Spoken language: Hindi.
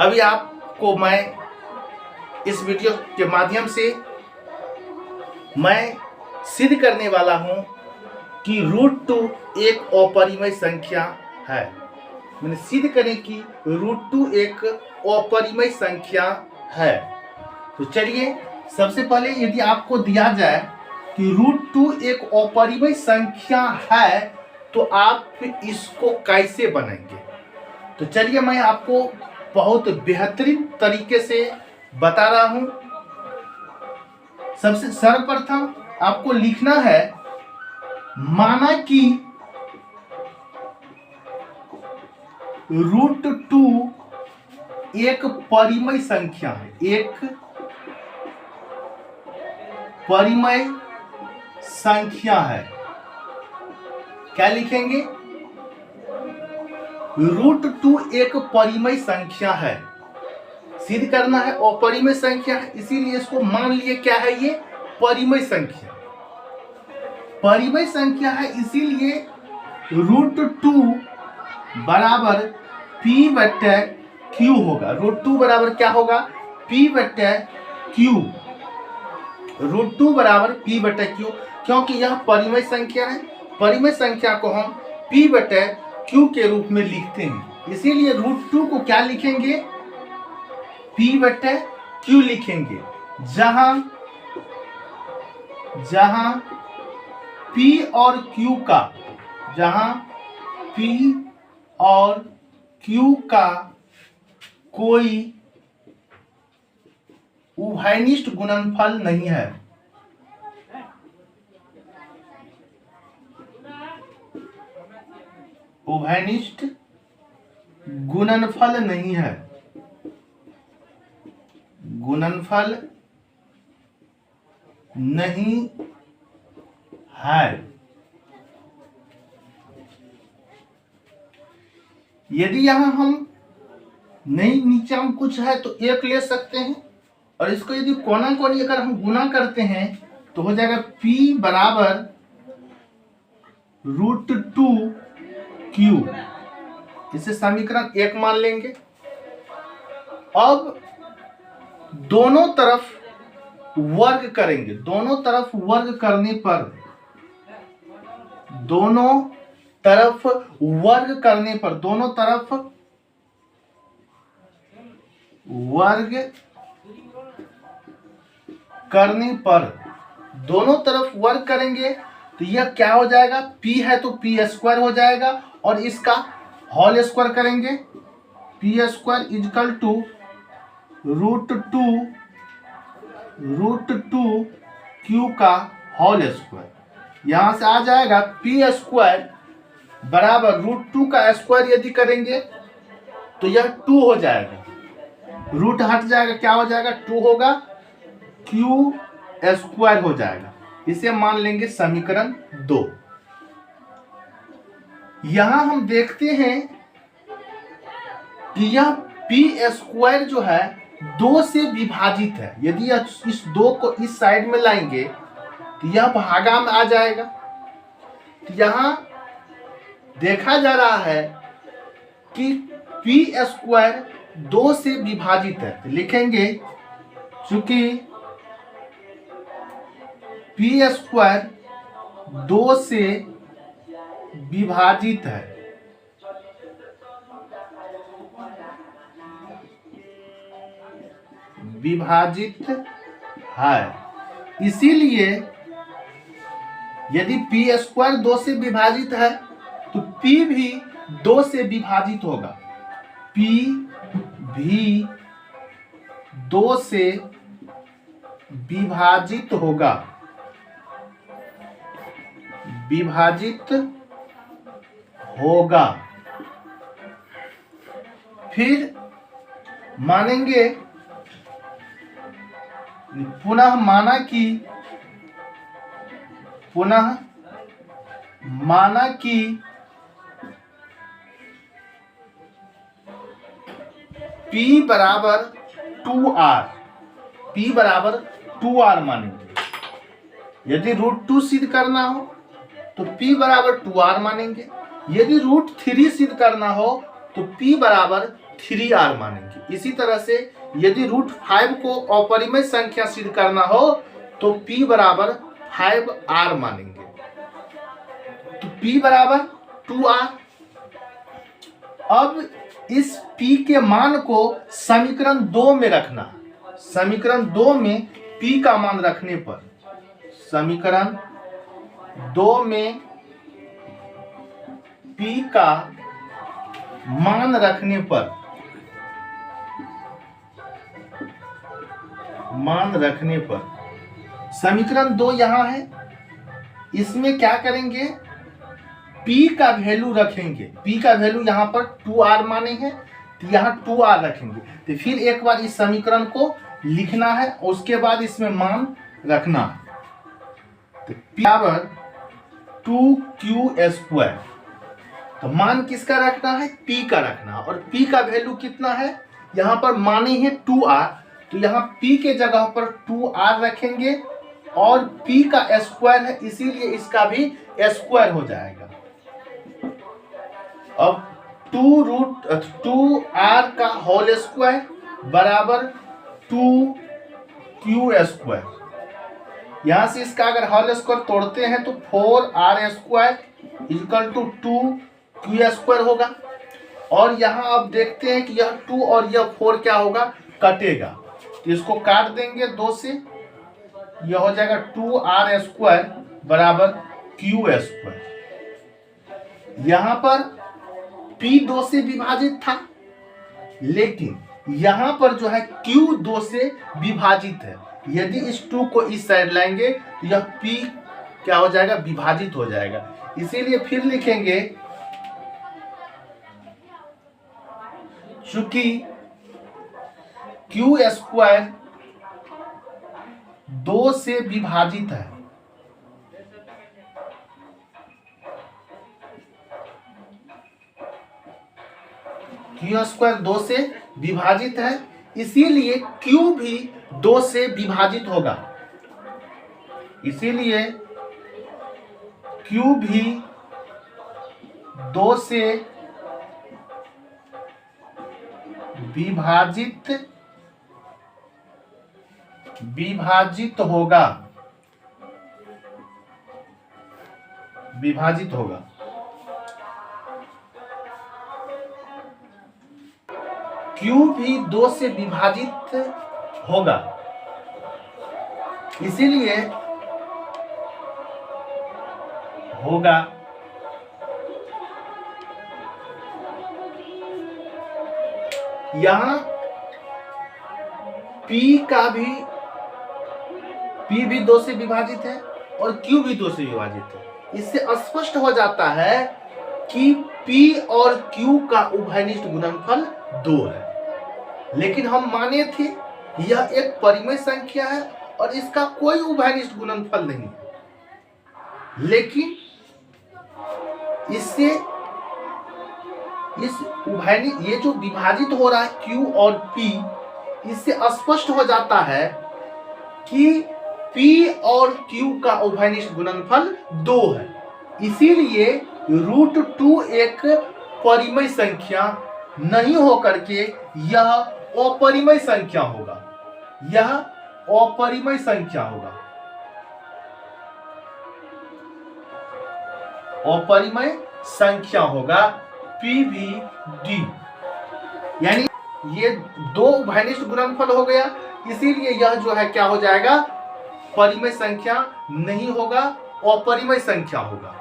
अभी आपको मैं इस वीडियो के माध्यम से मैं सिद्ध करने वाला हूं कि √2 एक अपरिमेय संख्या है। मैंने सिद्ध करें कि √2 एक अपरिमेय संख्या है। तो चलिए, सबसे पहले यदि आपको दिया जाए कि √2 एक अपरिमेय संख्या है तो आप इसको कैसे बनाएंगे। तो चलिए, मैं आपको बहुत बेहतरीन तरीके से बता रहा हूं। सबसे सर्वप्रथम आपको लिखना है, माना कि √2 एक परिमेय संख्या है, एक परिमेय संख्या है। क्या लिखेंगे? √2 एक परिमेय संख्या है। सिद्ध करना है अपरिमेय संख्या है, इसीलिए इसको मान लिए क्या है, ये परिमेय संख्या। परिमेय संख्या है, इसीलिए √2 बराबर P/Q होगा। √2 बराबर क्या होगा? P/Q। √2 बराबर P/Q, क्योंकि यह परिमेय संख्या है। परिमेय संख्या को हम P/Q के रूप में लिखते हैं, इसीलिए √2 को क्या लिखेंगे? P/Q लिखेंगे, जहां P और Q का, जहां P और Q का कोई उभयनिष्ठ गुणनफल नहीं है। उभयनिष्ठ गुणनफल नहीं है। गुणनफल नहीं है। यदि यहां हम नहीं, नीचे हम कुछ है तो एक ले सकते हैं, और इसको यदि कोना कोनी अगर हम गुना करते हैं तो हो जाएगा P बराबर √2Q। इसे समीकरण 1 मान लेंगे। अब दोनों तरफ वर्ग करेंगे। दोनों तरफ वर्ग करने पर, दोनों तरफ वर्ग करने पर, दोनों तरफ वर्ग करने पर, दोनों तरफ वर्ग करेंगे तो यह क्या हो जाएगा? P है तो P² हो जाएगा, और इसका होल स्क्वायर करेंगे। P² इक्वल टू √2Q का होल स्क्वायर। यहां से आ जाएगा P² बराबर √2 का स्क्वायर यदि करेंगे तो यह 2 हो जाएगा। रूट हट जाएगा, क्या हो जाएगा? 2 होगा, Q² हो जाएगा। इसे मान लेंगे समीकरण 2। यहां हम देखते हैं कि यह P² जो है 2 से विभाजित है। यदि इस 2 को इस साइड में लाएंगे तो यह भागा में आ जाएगा। तो यहां देखा जा रहा है कि P² 2 से विभाजित है, तो लिखेंगे चूंकि P² 2 से विभाजित है, विभाजित है, इसीलिए यदि P² 2 से विभाजित है तो P भी 2 से विभाजित होगा। P भी 2 से विभाजित होगा, विभाजित होगा। फिर मानेंगे, पुनः माना कि P बराबर 2R, P बराबर 2R मानेंगे। यदि √2 सिद्ध करना हो तो P बराबर 2R मानेंगे। यदि √3 सिद्ध करना हो तो p बराबर 3r मानेंगे। इसी तरह से यदि √5 को अपरिमेय संख्या सिद्ध करना हो तो p बराबर 5r मानेंगे। तो p बराबर 2r। अब इस p के मान को समीकरण 2 में रखना। समीकरण 2 में p का मान रखने पर, समीकरण 2 में p का मान रखने पर, समीकरण 2 यहां है, इसमें क्या करेंगे, p का वैल्यू रखेंगे। p का वैल्यू यहां पर 2r माने हैं तो यहां 2r रखेंगे। तो फिर एक बार इस समीकरण को लिखना है, उसके बाद इसमें मान रखना है। तो p बराबर 2q²। तो मान किसका रखना है, p का रखना है। और p का वैल्यू कितना है, यहां पर माने हैं 2r, तो यहां p के जगह पर 2r रखेंगे और p का स्क्वायर है इसीलिए इसका भी स्क्वायर हो जाएगा। अब 2√2r का होल स्क्वायर बराबर 2q²। यहां से इसका अगर होल स्क्वायर तोड़ते हैं तो 4r² इक्वल टू 2q² होगा। और यहां अब देखते हैं कि यह 2 और यह 4 क्या होगा, कटेगा। तो इसको काट देंगे 2 से, यह हो जाएगा 2r² बराबर q²। यहां पर p 2 से विभाजित था, लेकिन यहां पर जो है q 2 से विभाजित है। यदि इस 2 को इस साइड लाएंगे तो यह p क्या हो जाएगा, विभाजित हो जाएगा। इसीलिए फिर लिखेंगे, चूंकि q² 2 से विभाजित है, q² 2 से विभाजित है, इसीलिए q भी 2 से विभाजित होगा। इसीलिए q भी 2 से विभाजित होगा। q भी 2 से विभाजित होगा, इसीलिए होगा यहां p भी 2 से विभाजित है और q भी 2 से विभाजित है। इससे स्पष्ट हो जाता है कि p और q का उभयनिष्ठ गुणनफल 2 है। लेकिन हम माने थे यह एक परिमेय संख्या है और इसका कोई उभयनिष्ठ गुणनफल नहीं है। लेकिन इससे ये जो विभाजित हो रहा है q और p, इससे स्पष्ट हो जाता है कि p और q का उभयनिष्ठ गुणनफल 2 है। इसीलिए √2 एक परिमेय संख्या नहीं होकर के यह अपरिमेय संख्या होगा। यह अपरिमेय संख्या होगा, अपरिमेय संख्या होगा PVD। यानी ये 2 उभयनिष्ठ गुणनफल हो गया, इसीलिए यह जो है क्या हो जाएगा, परिमेय संख्या नहीं होगा, अपरिमेय संख्या होगा।